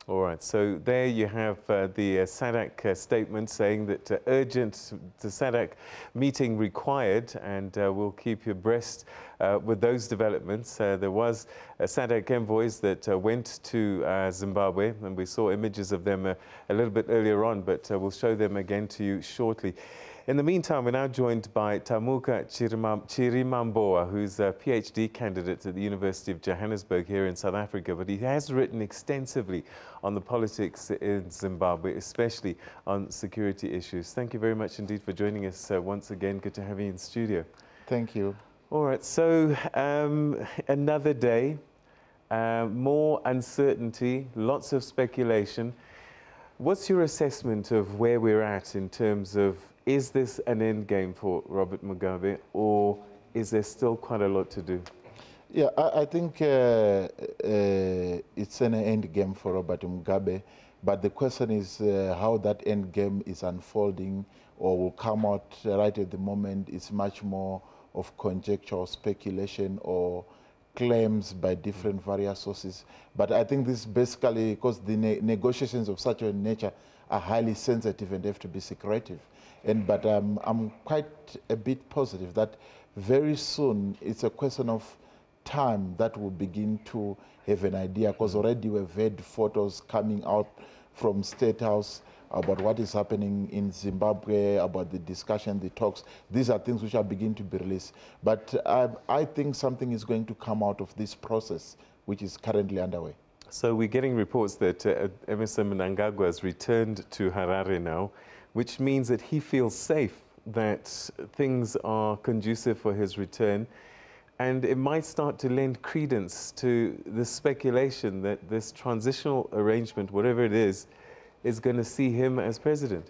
All right, so there you have the SADC statement saying that urgent the SADC meeting required, and we'll keep you abreast with those developments. There was SADC envoys that went to Zimbabwe, and we saw images of them a little bit earlier on, but we'll show them again to you shortly. In the meantime, we're now joined by Tamuka Chirimamboa, who's a PhD candidate at the University of Johannesburg here in South Africa, but he has written extensively on the politics in Zimbabwe, especially on security issues. Thank you very much indeed for joining us once again. Good to have you in studio. Thank you. All right, so another day, more uncertainty, lots of speculation. What's your assessment of where we're at in terms of, is this an end game for Robert Mugabe, or is there still quite a lot to do? Yeah, I think it's an end game for Robert Mugabe, but the question is how that end game is unfolding or will come out right at the moment. It's much more of conjecture or speculation or claims by different various sources. But I think this is basically because the negotiations of such a nature are highly sensitive and have to be secretive. But I'm quite a bit positive that very soon it's a question of time that we'll begin to have an idea, because already we've had photos coming out from State House about what is happening in Zimbabwe, about the discussion, the talks. These are things which are beginning to be released. But I think something is going to come out of this process, which is currently underway. So we're getting reports that Emmerson Mnangagwa has returned to Harare now, which means that he feels safe, that things are conducive for his return. And it might start to lend credence to the speculation that this transitional arrangement, whatever it is going to see him as president.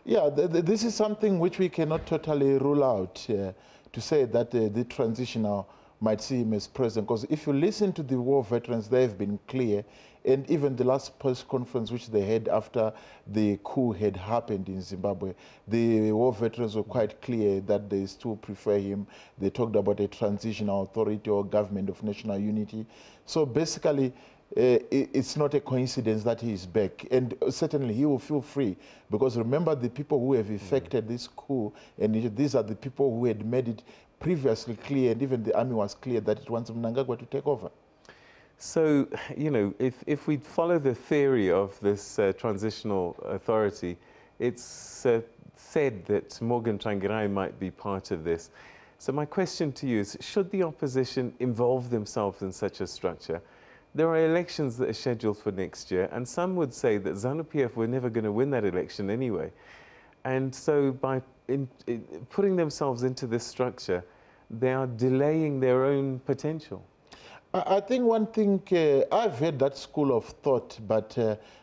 Yeah, this is something which we cannot totally rule out, to say that the transitional might see him as president. Because if you listen to the war veterans, they have been clear. And even the last press conference which they had after the coup had happened in Zimbabwe, the war veterans were quite clear that they still prefer him. They talked about a transitional authority or government of national unity. So basically, it's not a coincidence that he is back. And certainly he will feel free, because remember the people who have effected this coup, and these are the people who had made it previously clear, and even the army was clear that it wants Mnangagwa to take over. So, you know, if we follow the theory of this transitional authority, it's said that Morgan Tsvangirai might be part of this. So my question to you is, should the opposition involve themselves in such a structure? There are elections that are scheduled for next year, and some would say that ZANU-PF were never going to win that election anyway. And so by putting themselves into this structure, they are delaying their own potential. I think one thing, I've heard that school of thought, but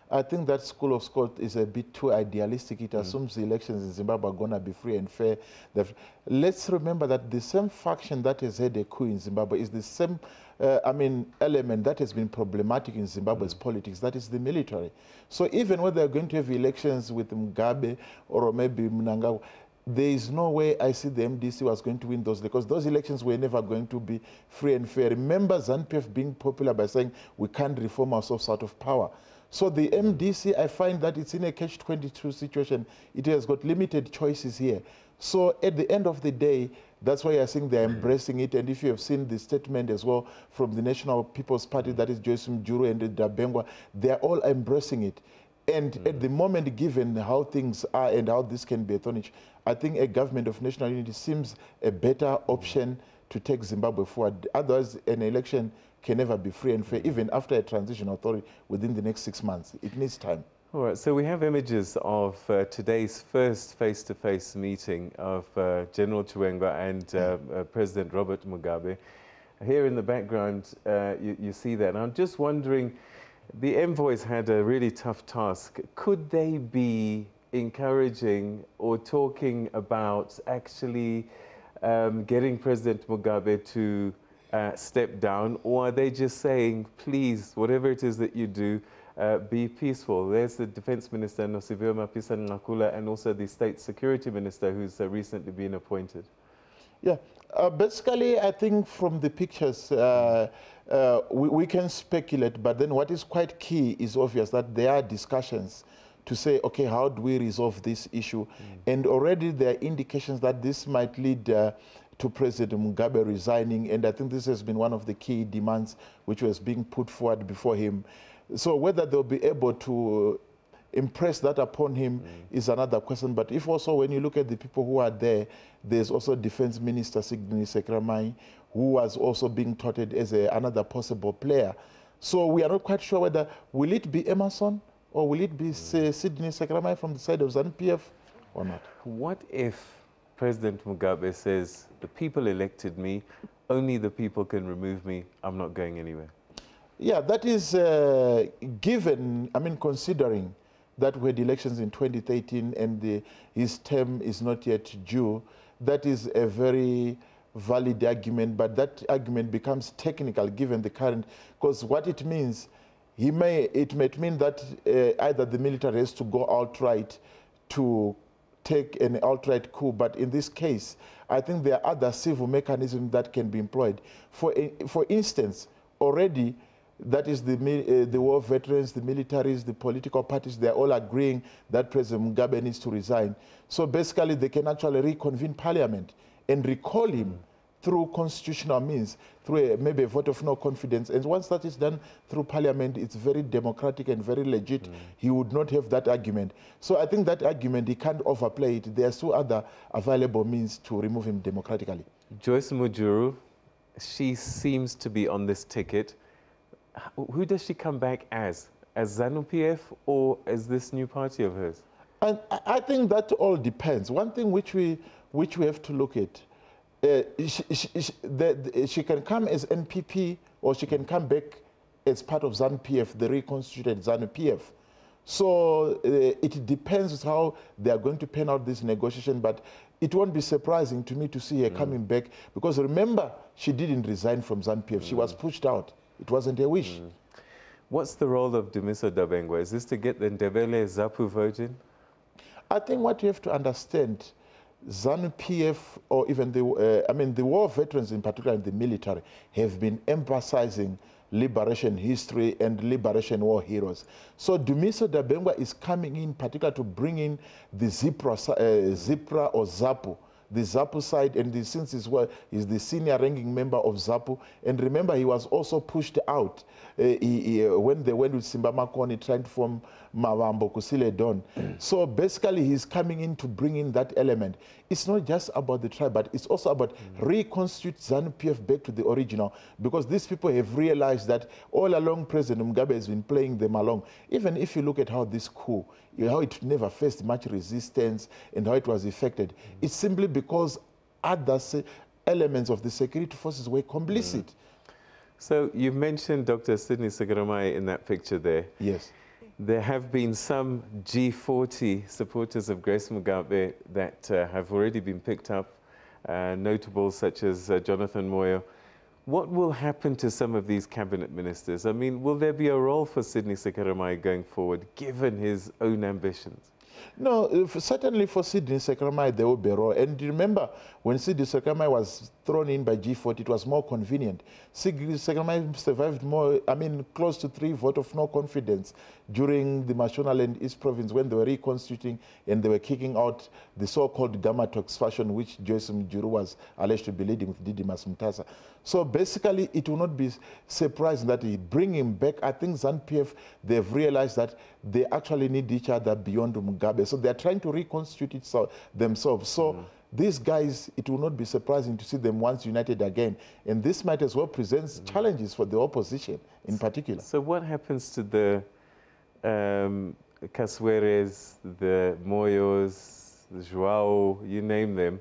I think that school of thought is a bit too idealistic. It assumes the elections in Zimbabwe are going to be free and fair. Let's remember that the same faction that has had a coup in Zimbabwe is the same element that has been problematic in Zimbabwe's politics, that is the military. So even when they're going to have elections with Mugabe or maybe Mnangagwa, there is no way I see the MDC was going to win those, because those elections were never going to be free and fair. Remember ZANU-PF being popular by saying we can't reform ourselves out of power. So the MDC, I find that it's in a catch-22 situation. It has got limited choices here. So at the end of the day, that's why I think they're embracing it. And if you have seen the statement as well from the National People's Party, that is Joyce Mjuru and Dabengwa, they're all embracing it. And at the moment, given how things are and how this can be acknowledged, I think a government of national unity seems a better option to take Zimbabwe forward. Otherwise, an election can never be free and fair, even after a transitional authority within the next 6 months. It needs time. All right, so we have images of today's first face-to-face meeting of General Chiwenga and President Robert Mugabe. Here in the background, you see that. And I'm just wondering, the envoys had a really tough task. Could they be encouraging or talking about actually getting President Mugabe to step down, or are they just saying, please, whatever it is that you do, be peaceful? There's the Defense Minister, Nosiviwe Mapisa-Nqakula, and also the State Security Minister, who's recently been appointed. Yeah, basically, I think from the pictures, we can speculate, but then what is quite key is obvious that there are discussions to say, okay, how do we resolve this issue? And already there are indications that this might lead to President Mugabe resigning, and I think this has been one of the key demands which was being put forward before him. So whether they'll be able to impress that upon him is another question. But if also when you look at the people who are there, there's also Defense Minister Sidney Sekramai, who was also being touted as another possible player. So we are not quite sure whether will it be Emerson or will it be Sidney Sekramai from the side of ZAPU or not. What if President Mugabe says, the people elected me, only the people can remove me, I'm not going anywhere? Yeah, that is given, I mean, considering that we had elections in 2013 and his term is not yet due, that is a very valid argument, but that argument becomes technical given the current, because what it means, it might mean that either the military has to go outright to take an outright coup, but in this case, I think there are other civil mechanisms that can be employed. For instance, already, that is the war veterans, the militaries, the political parties, they're all agreeing that President Mugabe needs to resign. So basically, they can actually reconvene parliament and recall him through constitutional means, through maybe a vote of no confidence. And once that is done through parliament, it's very democratic and very legit. He would not have that argument. So I think that argument, he can't overplay it. There are two other available means to remove him democratically. Joyce Mujuru, she seems to be on this ticket. Who does she come back as? As ZANU-PF or as this new party of hers? And I think that all depends. One thing which we have to look at, she can come as NPP or she can come back as part of ZANU-PF, the reconstituted ZANU-PF. So it depends how they are going to pen out this negotiation, but it won't be surprising to me to see her coming back, because remember, she didn't resign from ZANU-PF. She was pushed out. It wasn't her wish. What's the role of Dumiso Dabengwa? Is this to get the Ndebele ZAPU vote in? I think what you have to understand, ZANU-PF or even the war veterans in particular and the military have been emphasizing liberation history and liberation war heroes. So Dumiso Dabengwa is coming in particular to bring in the ZIPRA or ZAPU, the ZAPU side, and since he's the senior ranking member of ZAPU, and remember he was also pushed out when they went with Simba Makoni trying to form Mavambo Kusile Don. So basically he's coming in to bring in that element. It's not just about the tribe, but it's also about reconstitute ZANU-PF back to the original, because these people have realized that all along President Mugabe has been playing them along. Even if you look at how this coup, how it never faced much resistance and how it was effected, it's simply because other elements of the security forces were complicit. So you've mentioned Dr. Sidney Sekramai in that picture there. Yes. There have been some G40 supporters of Grace Mugabe that have already been picked up, notables such as Jonathan Moyo. What will happen to some of these cabinet ministers? I mean, will there be a role for Sidney Sekramai going forward, given his own ambitions? No, certainly for Sidney Sekramai, there will be a role. And remember, when Sidney Sekramai was thrown in by G40, it was more convenient. Sidney Sekramai survived more, close to 3 votes of no confidence during the Mashonaland East Province when they were reconstituting and they were kicking out the so-called Gamma Talks fashion, which Joyce Mujuru was alleged to be leading with Didimas Mutasa. So basically, it will not be surprising that he bring him back. I think ZANU-PF, they've realized that they actually need each other beyond Mugabe. So they're trying to reconstitute themselves. So these guys, it will not be surprising to see them once united again. And this might as well present challenges for the opposition in particular. So what happens to the Kasweres, the Moyos, the Joao, you name them?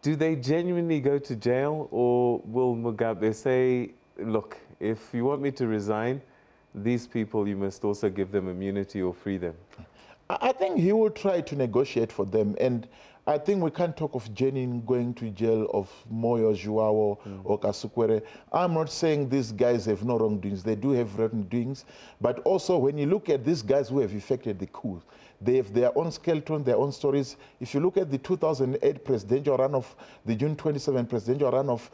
Do they genuinely go to jail, or will Mugabe say, look, if you want me to resign, these people, you must also give them immunity or free them? I think he will try to negotiate for them. And I think we can't talk of Jenin going to jail, of Moyo, Joao, or Kasukwere. I'm not saying these guys have no wrongdoings. They do have wrongdoings. But also, when you look at these guys who have effected the coup, they have their own skeleton, their own stories. If you look at the 2008 presidential runoff, the June 27 presidential runoff,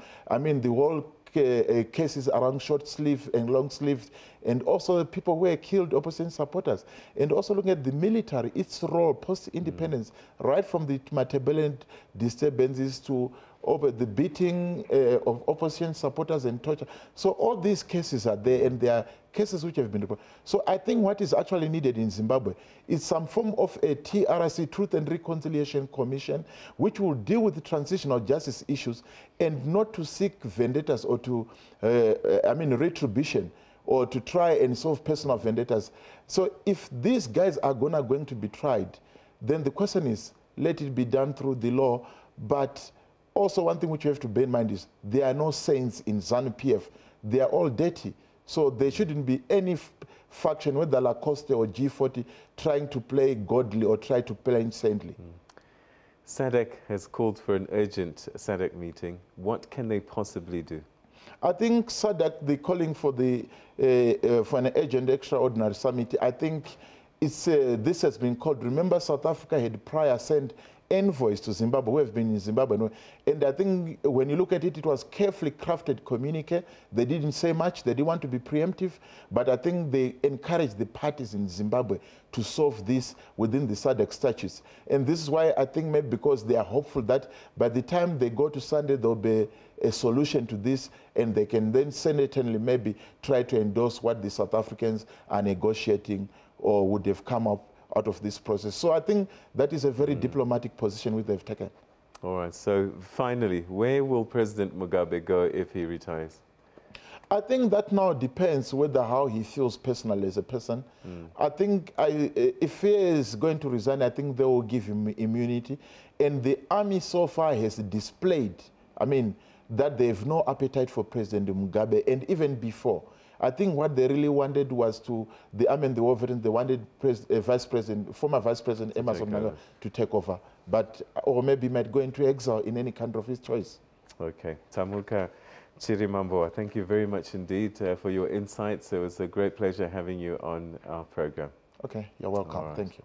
the whole cases around short sleeve and long sleeve, and also the people who were killed, opposition supporters, and also looking at the military, its role post-independence, right from the Matabeleland disturbances to over the beating of opposition supporters and torture. So all these cases are there, and there are cases which have been reported. So I think what is actually needed in Zimbabwe is some form of a TRC, Truth and Reconciliation Commission, which will deal with the transitional justice issues and not to seek vendettas or to, retribution, or to try and solve personal vendettas. So if these guys are going to be tried, then the question is, let it be done through the law. But also one thing which you have to bear in mind is there are no saints in ZANU-PF. They are all dirty. So there shouldn't be any faction, whether Lacoste or G40, trying to play godly or try to play saintly. SADC has called for an urgent SADC meeting. What can they possibly do? I think SADC, they're calling for for an urgent extraordinary summit. I think it's this has been called. Remember, South Africa had prior sent envoys to Zimbabwe, who have been in Zimbabwe. And I think when you look at it, it was carefully crafted communique. They didn't say much. They didn't want to be preemptive. But I think they encouraged the parties in Zimbabwe to solve this within the SADC statutes. And this is why I think maybe because they are hopeful that by the time they go to Sunday, there will be a solution to this, and they can then senately maybe try to endorse what the South Africans are negotiating or would have come up out of this process. So I think that is a very diplomatic position which they've taken. All right, so finally, where will President Mugabe go if he retires? I think that now depends whether how he feels personally as a person. I think if he is going to resign, I think they will give him immunity. And the army so far has displayed, that they have no appetite for President Mugabe, and even before. I think what they really wanted was the war veterans, they wanted former Vice President Emerson Mnangagwa to take over, or maybe might go into exile in any country of his choice. Okay. Tamuka Chirimamboa, thank you very much indeed for your insights. It was a great pleasure having you on our program. Okay, you're welcome. Right. Thank you.